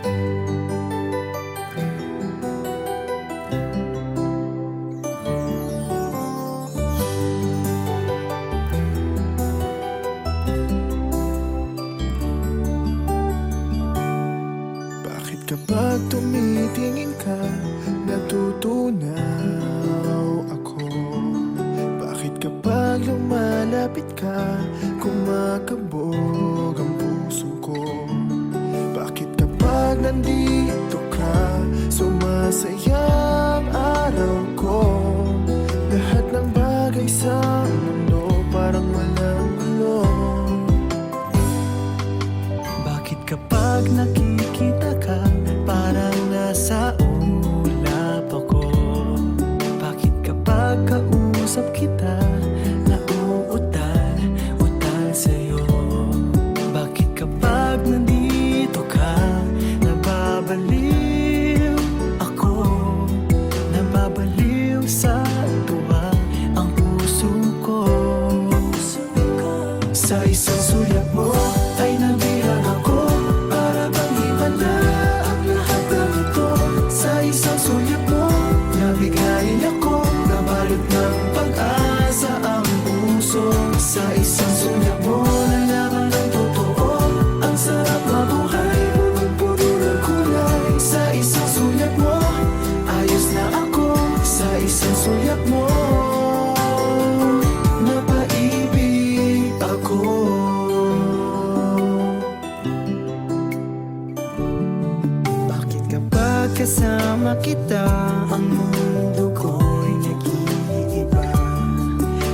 Bakit kapag tumitingin ka, natutunaw ako? Bakit kapag lumalapit ka, kumakabog ang puso ko? Bakit kapag nandito ka, sumasaya ang araw ko? Lahat ng bagay sa mundo parang walang gulo. Bakit kapag nakikita ka, parang nasa ulap ako? Bakit kapag kausap kita, nauutal sa'yo? Bakit kapag nandito ka, nababaliw ako? Nababaliw sa tuwa ang puso ko. Sa isang sulyap mo ay nabilang ako, para bang himala ang lahat ng ito. Sa isang sulyap mo, nabigayin ako, nabalot ng pag-asa ang puso. Sa isang sulyap mo, nalaman ng totoo, ang sarap mabuhay, punong-puno ng kulay. Sa isang sulyap mo, ayos na ako. Sa isang sulyap mo, napaibig ako. Bakit kapag kasama kita, ang mundo ko'y nag-iiba?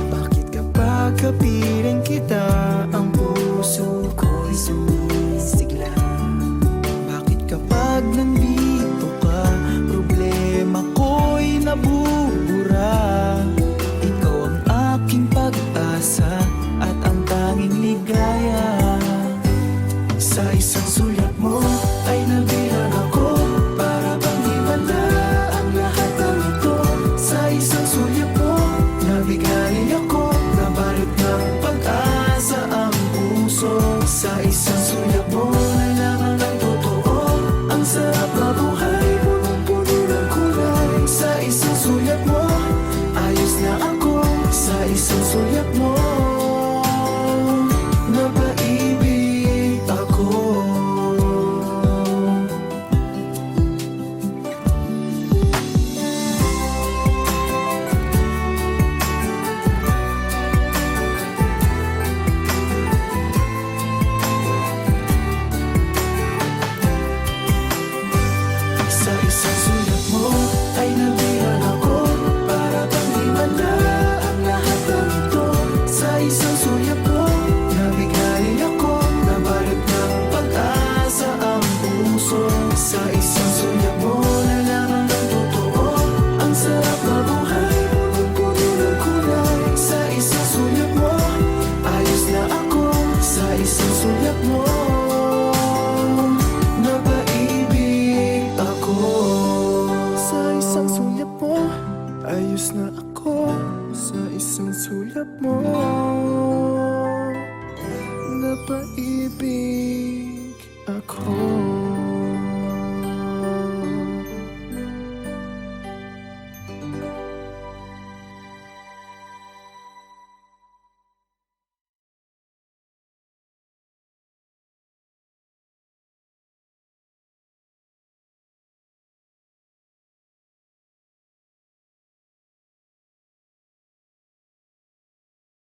Bakit kapag kapiling kita, ang puso ko'y sumisigla? Bakit kapag nandito ka, problema ko'y nabubura? Ikaw ang aking pag-asa at ang tanging ligaya. Sa isang sulyap mo ay nabilang ako, para bang himala ang lahat ng ito. Sa isang sulyap mo, nabigayin ako, nabalot ng pag-asa ang puso. Sa isang sulyap mo, nalaman ng totoo, ang sarap mabuhay, punong-puno ng kulay. Sa isang sulyap mo, ayos na ako. Sa isang sulyap mo, napaibig ako. Sa isang sulyap mo ay nabilang ako, para bang himala ang lahat ng ito. Sa isang sulyap mo, nabigayin ako, nabalot ng pag-asa ang puso. Sa isang sulyap mo, nalaman ng totoo, ang sarap mabuhay, punong-puno ng kulay. Sa isang sulyap mo, ayos na ako. Sa isang sulyap mo, napaibig ako. Sa isang sulyap mo, ayos na ako. Sa isang sulyap mo,